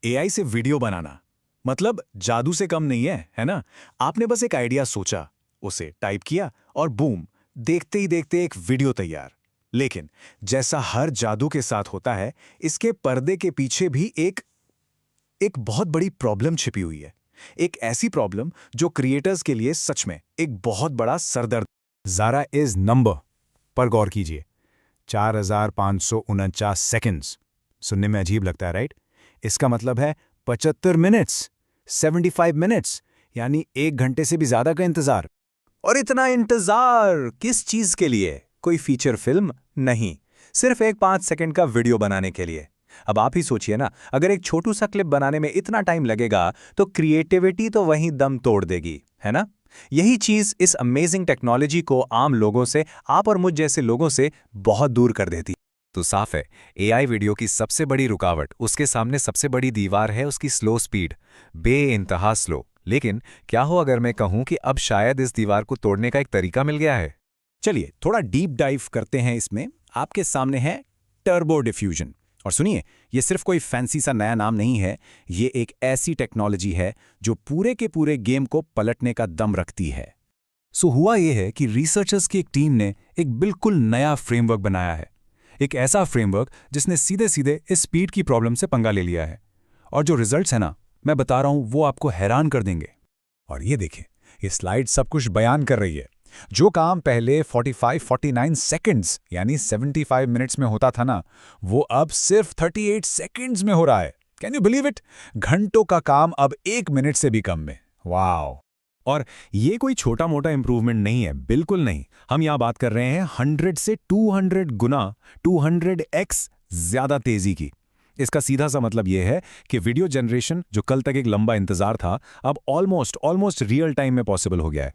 AI से video बनाना मतलब जादू से कम नहीं है ना? आपने बस एक आइडिया सोचा, उसे टाइप किया और बूम, देखते ही देखते एक वीडियो तैयार। लेकिन जैसा हर जादू के साथ होता है, इसके पर्दे के पीछे भी एक बहुत बड़ी प्रॉब्लम छिपी हुई है। एक ऐसी प्रॉब्लम जो क्रिएटर्स के लिए सच में एक बहुत बड़ा सरदर्द। ज़ारा इज नंबर पर गौर कीजिए। 4549 सेकंड्स। सुनने में अजीब लगता है, राइट? इसका मतलब है 75 मिनट्स, 75 मिनट्स, यानी 1 घंटे से भी ज्यादा का इंतजार। और इतना इंतजार किस चीज के लिए? कोई फीचर फिल्म नहीं, सिर्फ एक 5 सेकंड का वीडियो बनाने के लिए। अब आप ही सोचिए ना, अगर एक छोटू सा क्लिप बनाने में इतना टाइम लगेगा तो क्रिएटिविटी तो वहीं दम तोड़ देगी, है ना? यही चीज इस अमेजिंग टेक्नोलॉजी को आम लोगों से, आप और मुझ जैसे लोगों से बहुत दूर कर देती। तो साफ है, एआई वीडियो की सबसे बड़ी रुकावट, उसके सामने सबसे बड़ी दीवार है उसकी स्लो स्पीड, बेइंतहा स्लो। लेकिन क्या हो अगर मैं कहूं कि अब शायद इस दीवार को तोड़ने का एक तरीका मिल गया है? चलिए थोड़ा डीप डाइव करते हैं इसमें। आपके सामने है टर्बो डिफ्यूजन। और सुनिए, ये सिर्फ कोई फैंसी सा नया नाम नहीं है, ये एक ऐसी टेक्नोलॉजी है जो पूरे के पूरे गेम को पलटने का दम रखती है। सो हुआ ये है कि रिसर्चर्स की एक टीम ने एक बिल्कुल नया फ्रेमवर्क बनाया है। एक ऐसा फ्रेमवर्क जिसने सीधे सीधे इस स्पीड की प्रॉब्लम से पंगा ले लिया है। और जो रिजल्ट्स है ना, मैं बता रहा हूं, वो आपको हैरान कर देंगे। और ये देखें, ये स्लाइड सब कुछ बयान कर रही है। जो काम पहले 45-49 सेकंड्स यानी 75 मिनट्स में होता था ना, वो अब सिर्फ 38 सेकंड्स में हो रहा है। Can you believe it? घंटों का काम अब 1 मिनट से भी कम में। वाओ! और ये कोई छोटा मोटा इंप्रूवमेंट नहीं है, बिल्कुल नहीं। हम यहां बात कर रहे हैं 100 से 200 गुना, 200x ज्यादा तेजी की। इसका सीधा सा मतलब यह है कि वीडियो जनरेशन, जो कल तक एक लंबा इंतजार था, अब ऑलमोस्ट रियल टाइम में पॉसिबल हो गया है।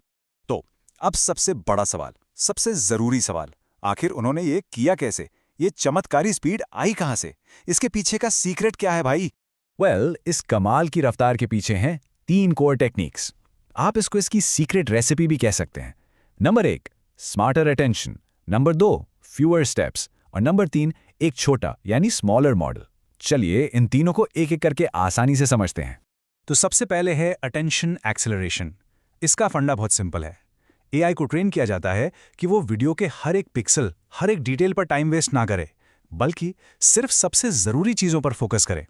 तो अब सबसे बड़ा सवाल, सबसे जरूरी सवाल, आखिर उन्होंने ये किया कैसे? ये चमत्कारी स्पीड आई कहां से? इसके पीछे का सीक्रेट क्या है भाई? इस कमाल की रफ्तार के पीछे हैं 3 कोर टेक्निक्स। आप इसको इसकी सीक्रेट रेसिपी भी कह सकते हैं। Number 1, smarter attention. Number 2, fewer steps. और नंबर 3, एक छोटा यानी स्मॉलर मॉडल। चलिए इन तीनों को एक एक करके आसानी से समझते हैं। तो सबसे पहले है अटेंशन एक्सेलरेशन। इसका फंडा बहुत सिंपल है। एआई को ट्रेन किया जाता है कि वो वीडियो के हर एक पिक्सल, हर एक डिटेल पर टाइम वेस्ट ना करे, बल्कि सिर्फ सबसे जरूरी चीजों पर फोकस करे।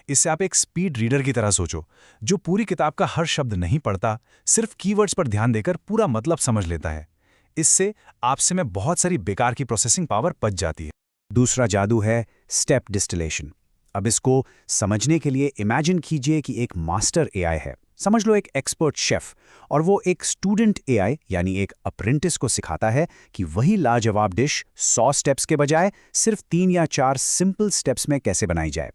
इससे आप एक स्पीड रीडर की तरह सोचो, जो पूरी किताब का हर शब्द नहीं पढ़ता, सिर्फ कीवर्ड्स पर ध्यान देकर पूरा मतलब समझ लेता है। इससे आपसे में बहुत सारी बेकार की प्रोसेसिंग पावर बच जाती है। दूसरा जादू है स्टेप डिस्टिलेशन। अब इसको समझने के लिए इमेजिन कीजिए कि एक मास्टर एआई है, समझ लो एक एक्सपर्ट शेफ, और वो एक स्टूडेंट एआई यानी एक अप्रेंटिस को सिखाता है कि वही लाजवाब डिश 100 स्टेप्स के बजाय सिर्फ 3 या 4 सिंपल स्टेप्स में कैसे बनाई जाए।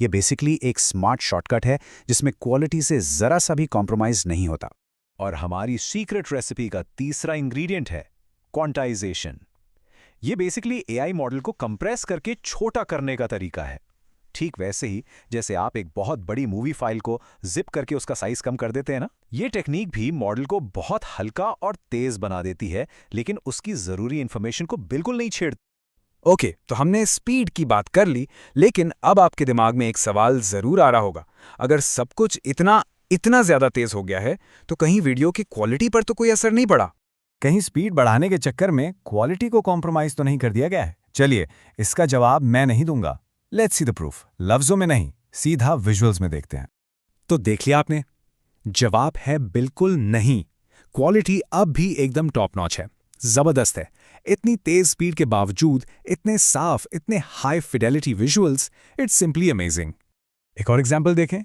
ये बेसिकली एक स्मार्ट शॉर्टकट है जिसमें क्वालिटी से जरा सा भी कॉम्प्रोमाइज नहीं होता। और हमारी सीक्रेट रेसिपी का तीसरा इंग्रेडिएंट है क्वांटाइजेशन। ये बेसिकली एआई मॉडल को कंप्रेस करके छोटा करने का तरीका है। ठीक वैसे ही जैसे आप एक बहुत बड़ी मूवी फाइल को जिप करके उसका साइज कम कर देते हैं ना, ये टेक्निक भी मॉडल को बहुत हल्का और तेज बना देती है, लेकिन उसकी जरूरी इंफॉर्मेशन को बिल्कुल नहीं छेड़ती। ओके, तो हमने स्पीड की बात कर ली, लेकिन अब आपके दिमाग में एक सवाल जरूर आ रहा होगा। अगर सब कुछ इतना ज्यादा तेज हो गया है, तो कहीं वीडियो की क्वालिटी पर तो कोई असर नहीं पड़ा? कहीं स्पीड बढ़ाने के चक्कर में क्वालिटी को कॉम्प्रोमाइज तो नहीं कर दिया गया है? चलिए, इसका जवाब मैं नहीं दूंगा। Let's see the proof. लफ्जों में नहीं, सीधा विजुअल्स में देखते हैं। तो देख लिया आपने, जवाब है बिल्कुल नहीं। क्वालिटी अब भी एकदम टॉप नॉच है, जबरदस्त है। इतनी तेज स्पीड के बावजूद इतने साफ, इतने high Fidelity visuals, it's simply amazing. एक और एग्जांपल देखें,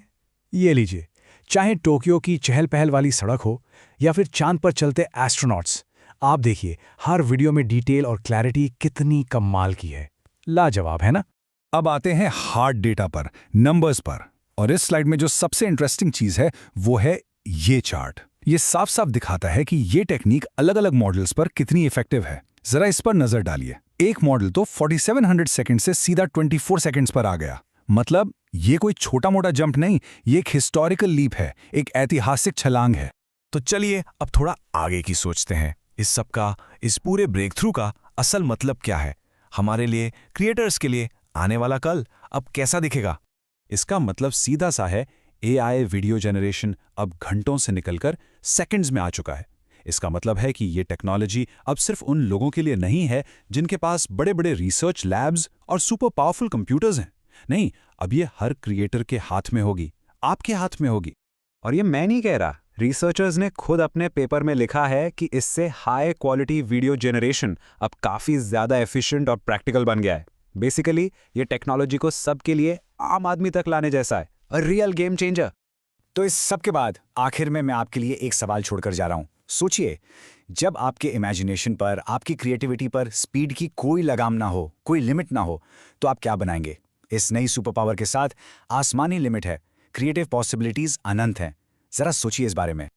ये लीजिए। चाहे टोक्यो की चहल पहल वाली सड़क हो या फिर चांद पर चलते एस्ट्रोनॉट्स, आप देखिए हर वीडियो में डिटेल और क्लैरिटी कितनी कमाल की है। लाजवाब है ना? अब आते हैं हार्ड डेटा पर, नंबर्स पर। और इस स्लाइड में जो सबसे इंटरेस्टिंग चीज है वो है ये चार्ट। ये साफ साफ दिखाता है कि ये टेक्निक अलग अलग मॉडल्स पर कितनी इफेक्टिव है। जरा इस पर नजर डालिए। एक मॉडल तो 4700 सेकंड से सीधा 24 सेकंड्स पर आ गया। मतलब ये कोई छोटा मोटा जंप नहीं, ये एक हिस्टोरिकल लीप है, एक ऐतिहासिक छलांग है। तो चलिए अब थोड़ा आगे की सोचते हैं। इस सब का, इस पूरे ब्रेक थ्रू का असल मतलब क्या है हमारे लिए, क्रिएटर्स के लिए? आने वाला कल अब कैसा दिखेगा? इसका मतलब सीधा सा है, AI वीडियो जनरेशन अब घंटों से निकलकर सेकंड्स में आ चुका है। इसका मतलब है कि ये टेक्नोलॉजी अब सिर्फ उन लोगों के लिए नहीं है जिनके पास बड़े बड़े रिसर्च लैब्स और सुपर पावरफुल कंप्यूटर्स हैं। नहीं, अब ये हर क्रिएटर के हाथ में होगी, आपके हाथ में होगी। और ये मैं नहीं कह रहा, रिसर्चर्स ने खुद अपने पेपर में लिखा है कि इससे हाई क्वालिटी वीडियो जनरेशन अब काफ़ी ज़्यादा एफिशिएंट और प्रैक्टिकल बन गया है। बेसिकली ये टेक्नोलॉजी को सबके लिए, आम आदमी तक लाने जैसा है, अ रियल गेम चेंजर। तो इस सब के बाद आखिर में मैं आपके लिए एक सवाल छोड़कर जा रहा हूं। सोचिए, जब आपके इमेजिनेशन पर, आपकी क्रिएटिविटी पर स्पीड की कोई लगाम ना हो, कोई लिमिट ना हो, तो आप क्या बनाएंगे? इस नई सुपर पावर के साथ आसमानी लिमिट है, क्रिएटिव पॉसिबिलिटीज अनंत हैं। जरा सोचिए इस बारे में।